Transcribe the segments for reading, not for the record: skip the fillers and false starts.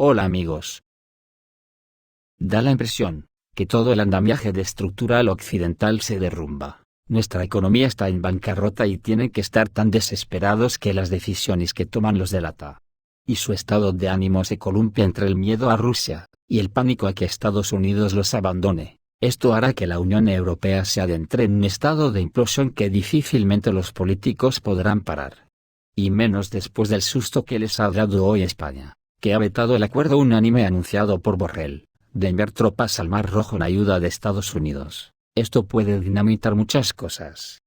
Hola amigos. Da la impresión que todo el andamiaje de estructural occidental se derrumba. Nuestra economía está en bancarrota y tienen que estar tan desesperados que las decisiones que toman los delata. Y su estado de ánimo se columpia entre el miedo a Rusia y el pánico a que Estados Unidos los abandone. Esto hará que la Unión Europea se adentre en un estado de implosión que difícilmente los políticos podrán parar. Y menos después del susto que les ha dado hoy España, que ha vetado el acuerdo unánime anunciado por Borrell, de enviar tropas al Mar Rojo en ayuda de Estados Unidos. Esto puede dinamitar muchas cosas.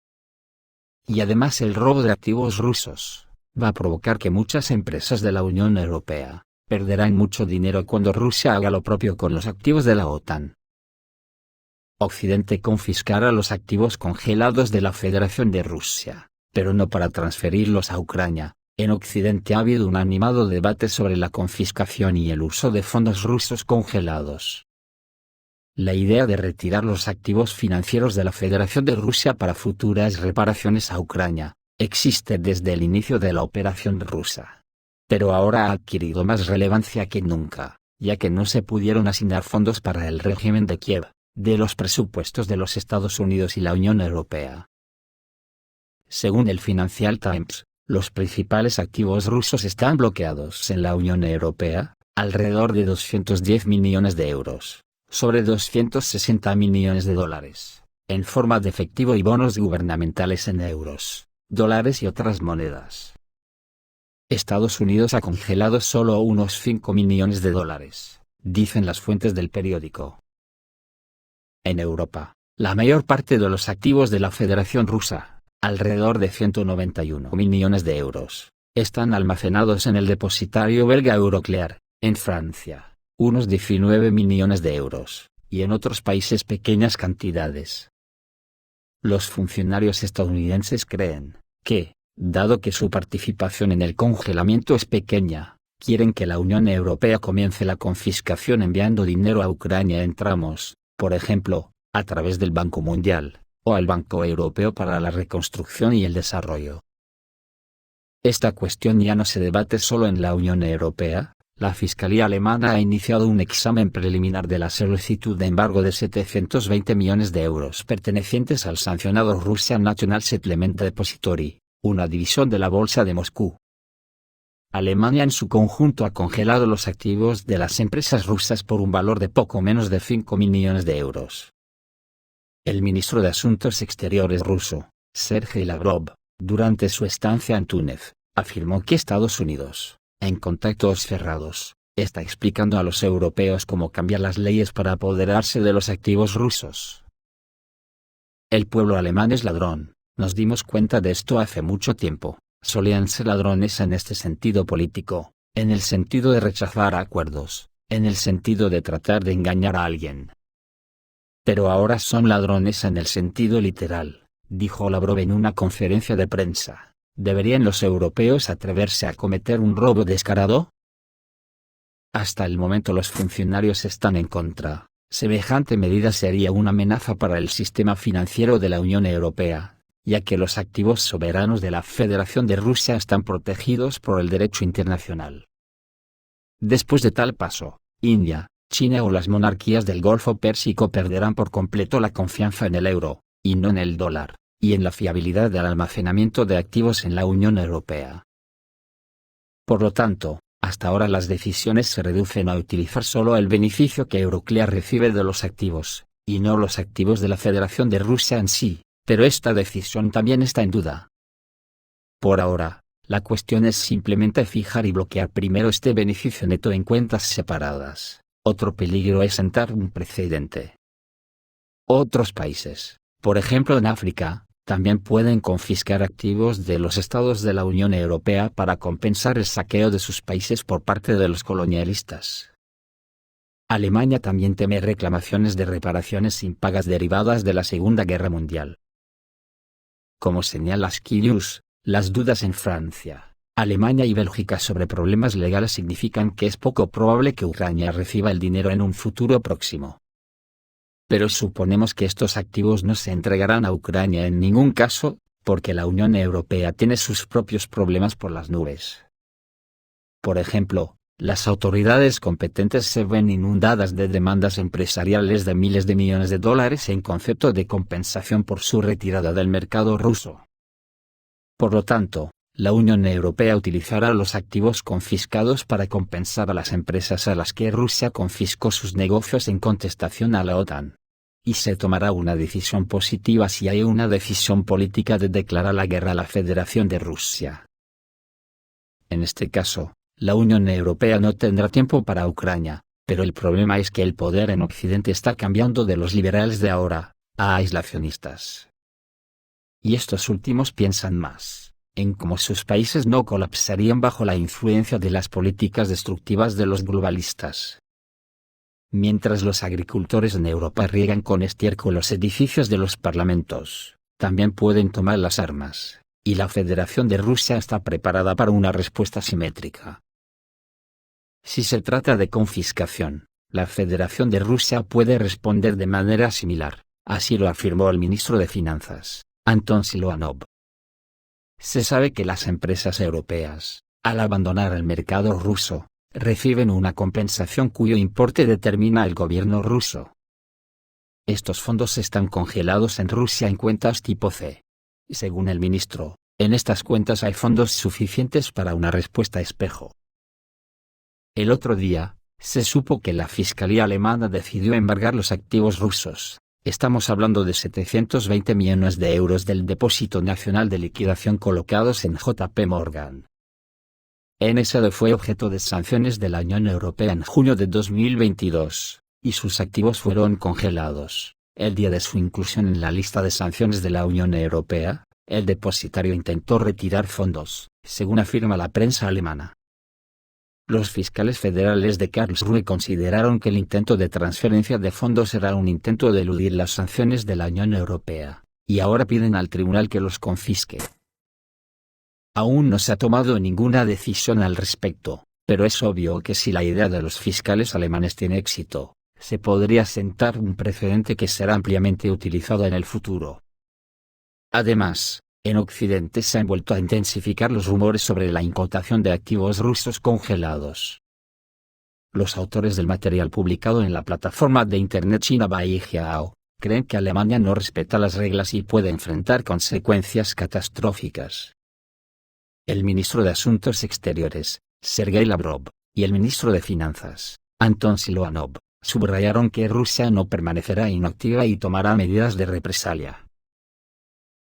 Y además el robo de activos rusos va a provocar que muchas empresas de la Unión Europea perderán mucho dinero cuando Rusia haga lo propio con los activos de la OTAN. Occidente confiscará los activos congelados de la Federación de Rusia, pero no para transferirlos a Ucrania. En Occidente ha habido un animado debate sobre la confiscación y el uso de fondos rusos congelados. La idea de retirar los activos financieros de la Federación de Rusia para futuras reparaciones a Ucrania existe desde el inicio de la operación rusa. Pero ahora ha adquirido más relevancia que nunca, ya que no se pudieron asignar fondos para el régimen de Kiev, de los presupuestos de los Estados Unidos y la Unión Europea. Según el Financial Times, los principales activos rusos están bloqueados en la Unión Europea, alrededor de 210 millones de euros, sobre 260 millones de dólares, en forma de efectivo y bonos gubernamentales en euros, dólares y otras monedas. Estados Unidos ha congelado solo unos 5 millones de dólares, dicen las fuentes del periódico. En Europa, la mayor parte de los activos de la Federación Rusa, alrededor de 191 millones de euros, están almacenados en el depositario belga Euroclear, en Francia, unos 19 millones de euros, y en otros países pequeñas cantidades. Los funcionarios estadounidenses creen que, dado que su participación en el congelamiento es pequeña, quieren que la Unión Europea comience la confiscación enviando dinero a Ucrania en tramos, por ejemplo, a través del Banco Mundial, o al Banco Europeo para la Reconstrucción y el Desarrollo. Esta cuestión ya no se debate solo en la Unión Europea. La Fiscalía alemana ha iniciado un examen preliminar de la solicitud de embargo de 720 millones de euros pertenecientes al sancionado Russian National Settlement Depository, una división de la Bolsa de Moscú. Alemania en su conjunto ha congelado los activos de las empresas rusas por un valor de poco menos de 5 millones de euros. El ministro de Asuntos Exteriores ruso, Sergei Lavrov, durante su estancia en Túnez, afirmó que Estados Unidos, en contactos cerrados, está explicando a los europeos cómo cambiar las leyes para apoderarse de los activos rusos. El pueblo alemán es ladrón, nos dimos cuenta de esto hace mucho tiempo. Solían ser ladrones en este sentido político, en el sentido de rechazar acuerdos, en el sentido de tratar de engañar a alguien. Pero ahora son ladrones en el sentido literal, dijo Lavrov en una conferencia de prensa. ¿Deberían los europeos atreverse a cometer un robo descarado? Hasta el momento los funcionarios están en contra. Semejante medida sería una amenaza para el sistema financiero de la Unión Europea, ya que los activos soberanos de la Federación de Rusia están protegidos por el derecho internacional. Después de tal paso, India, China o las monarquías del Golfo Pérsico perderán por completo la confianza en el euro, y no en el dólar, y en la fiabilidad del almacenamiento de activos en la Unión Europea. Por lo tanto, hasta ahora las decisiones se reducen a utilizar solo el beneficio que Euroclear recibe de los activos, y no los activos de la Federación de Rusia en sí. Pero esta decisión también está en duda. Por ahora, la cuestión es simplemente fijar y bloquear primero este beneficio neto en cuentas separadas. Otro peligro es sentar un precedente. Otros países, por ejemplo en África, también pueden confiscar activos de los estados de la Unión Europea para compensar el saqueo de sus países por parte de los colonialistas. Alemania también teme reclamaciones de reparaciones impagas derivadas de la Segunda Guerra Mundial. Como señala Sky News, las dudas en Francia, Alemania y Bélgica sobre problemas legales significan que es poco probable que Ucrania reciba el dinero en un futuro próximo. Pero suponemos que estos activos no se entregarán a Ucrania en ningún caso, porque la Unión Europea tiene sus propios problemas por las nubes. Por ejemplo, las autoridades competentes se ven inundadas de demandas empresariales de miles de millones de dólares en concepto de compensación por su retirada del mercado ruso. Por lo tanto, la Unión Europea utilizará los activos confiscados para compensar a las empresas a las que Rusia confiscó sus negocios en contestación a la OTAN. Y se tomará una decisión positiva si hay una decisión política de declarar la guerra a la Federación de Rusia. En este caso, la Unión Europea no tendrá tiempo para Ucrania, pero el problema es que el poder en Occidente está cambiando de los liberales de ahora a aislacionistas. Y estos últimos piensan más en cómo sus países no colapsarían bajo la influencia de las políticas destructivas de los globalistas. Mientras los agricultores en Europa riegan con estiércol los edificios de los parlamentos, también pueden tomar las armas, y la Federación de Rusia está preparada para una respuesta simétrica. Si se trata de confiscación, la Federación de Rusia puede responder de manera similar, así lo afirmó el ministro de Finanzas, Anton Siluanov. Se sabe que las empresas europeas, al abandonar el mercado ruso, reciben una compensación cuyo importe determina el gobierno ruso. Estos fondos están congelados en Rusia en cuentas tipo C. Según el ministro, en estas cuentas hay fondos suficientes para una respuesta espejo. El otro día, se supo que la Fiscalía alemana decidió embargar los activos rusos. Estamos hablando de 720 millones de euros del Depósito Nacional de Liquidación colocados en JP Morgan. NSD fue objeto de sanciones de la Unión Europea en junio de 2022, y sus activos fueron congelados. El día de su inclusión en la lista de sanciones de la Unión Europea, el depositario intentó retirar fondos, según afirma la prensa alemana. Los fiscales federales de Karlsruhe consideraron que el intento de transferencia de fondos era un intento de eludir las sanciones de la Unión Europea, y ahora piden al tribunal que los confisque. Aún no se ha tomado ninguna decisión al respecto, pero es obvio que si la idea de los fiscales alemanes tiene éxito, se podría sentar un precedente que será ampliamente utilizado en el futuro. Además, en Occidente se han vuelto a intensificar los rumores sobre la incautación de activos rusos congelados. Los autores del material publicado en la plataforma de Internet china Baijiao creen que Alemania no respeta las reglas y puede enfrentar consecuencias catastróficas. El ministro de Asuntos Exteriores, Sergei Lavrov, y el ministro de Finanzas, Anton Siluanov, subrayaron que Rusia no permanecerá inactiva y tomará medidas de represalia.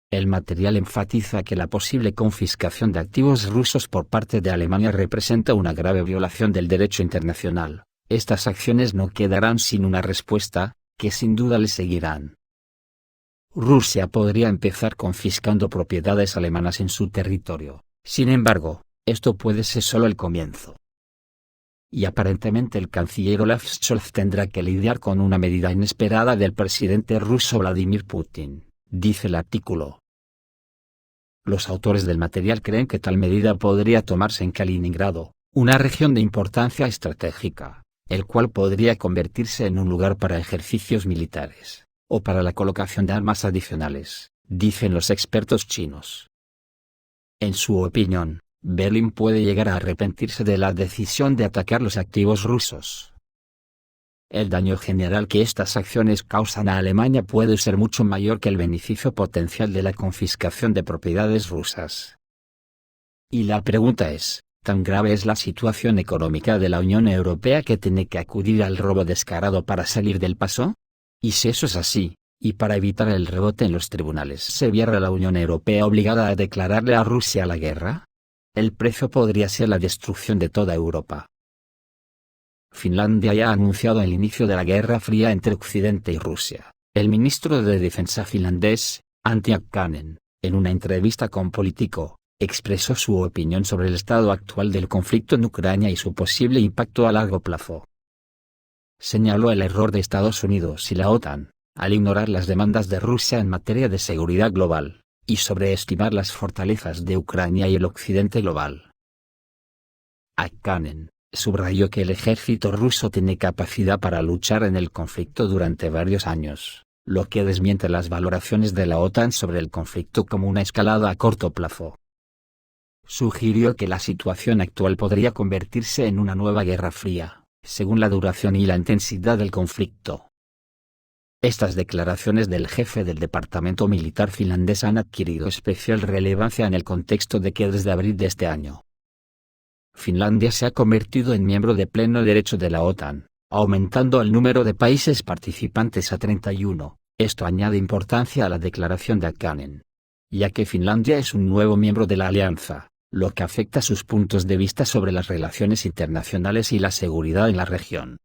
El material enfatiza que la posible confiscación de activos rusos por parte de Alemania representa una grave violación del derecho internacional. Estas acciones no quedarán sin una respuesta, que sin duda le seguirán. Rusia podría empezar confiscando propiedades alemanas en su territorio. Sin embargo, esto puede ser solo el comienzo. Y aparentemente el canciller Olaf Scholz tendrá que lidiar con una medida inesperada del presidente ruso Vladimir Putin, dice el artículo. Los autores del material creen que tal medida podría tomarse en Kaliningrado, una región de importancia estratégica, el cual podría convertirse en un lugar para ejercicios militares, o para la colocación de armas adicionales, dicen los expertos chinos. En su opinión, Berlín puede llegar a arrepentirse de la decisión de atacar los activos rusos. El daño general que estas acciones causan a Alemania puede ser mucho mayor que el beneficio potencial de la confiscación de propiedades rusas. Y la pregunta es, ¿tan grave es la situación económica de la Unión Europea que tiene que acudir al robo descarado para salir del paso? Y si eso es así, y para evitar el rebote en los tribunales, ¿se viera la Unión Europea obligada a declararle a Rusia la guerra? El precio podría ser la destrucción de toda Europa. Finlandia ya ha anunciado el inicio de la Guerra Fría entre Occidente y Rusia. El ministro de Defensa finlandés, Antti Akkanen, en una entrevista con Politico, expresó su opinión sobre el estado actual del conflicto en Ucrania y su posible impacto a largo plazo. Señaló el error de Estados Unidos y la OTAN, al ignorar las demandas de Rusia en materia de seguridad global, y sobreestimar las fortalezas de Ucrania y el occidente global. Akkanen subrayó que el ejército ruso tiene capacidad para luchar en el conflicto durante varios años, lo que desmiente las valoraciones de la OTAN sobre el conflicto como una escalada a corto plazo. sugirió que la situación actual podría convertirse en una nueva guerra fría, según la duración y la intensidad del conflicto. Estas declaraciones del jefe del departamento militar finlandés han adquirido especial relevancia en el contexto de que desde abril de este año, Finlandia se ha convertido en miembro de pleno derecho de la OTAN, aumentando el número de países participantes a 31. Esto añade importancia a la declaración de Hakanen, ya que Finlandia es un nuevo miembro de la alianza, lo que afecta sus puntos de vista sobre las relaciones internacionales y la seguridad en la región.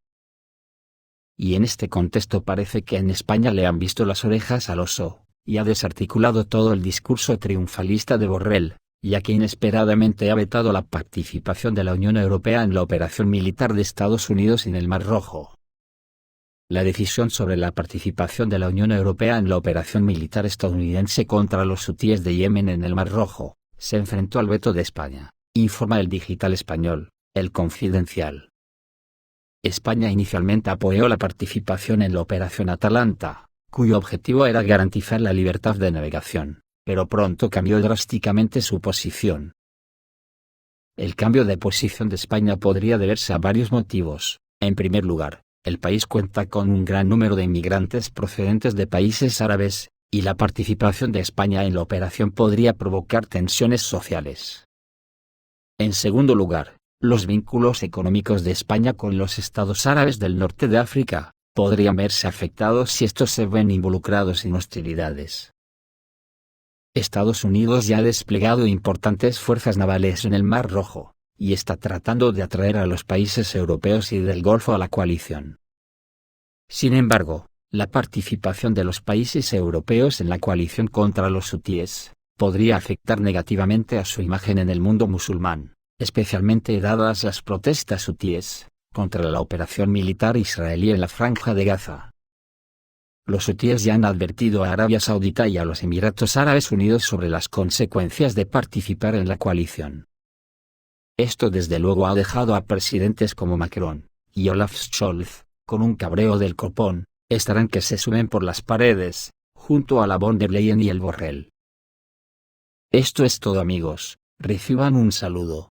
Y en este contexto parece que en España le han visto las orejas al oso, y ha desarticulado todo el discurso triunfalista de Borrell, ya que inesperadamente ha vetado la participación de la Unión Europea en la operación militar de Estados Unidos en el Mar Rojo. La decisión sobre la participación de la Unión Europea en la operación militar estadounidense contra los hutíes de Yemen en el Mar Rojo, se enfrentó al veto de España, informa el digital español, El Confidencial. España inicialmente apoyó la participación en la Operación Atalanta, cuyo objetivo era garantizar la libertad de navegación, pero pronto cambió drásticamente su posición. El cambio de posición de España podría deberse a varios motivos. En primer lugar, el país cuenta con un gran número de inmigrantes procedentes de países árabes, y la participación de España en la operación podría provocar tensiones sociales. En segundo lugar, los vínculos económicos de España con los estados árabes del norte de África podrían verse afectados si estos se ven involucrados en hostilidades. Estados Unidos ya ha desplegado importantes fuerzas navales en el Mar Rojo, y está tratando de atraer a los países europeos y del Golfo a la coalición. Sin embargo, la participación de los países europeos en la coalición contra los hutíes podría afectar negativamente a su imagen en el mundo musulmán, especialmente dadas las protestas hutíes contra la operación militar israelí en la Franja de Gaza. Los hutíes ya han advertido a Arabia Saudita y a los Emiratos Árabes Unidos sobre las consecuencias de participar en la coalición. Esto desde luego ha dejado a presidentes como Macron y Olaf Scholz con un cabreo del copón. Estarán que se suben por las paredes, junto a la von der Leyen y el Borrell. Esto es todo, amigos, reciban un saludo.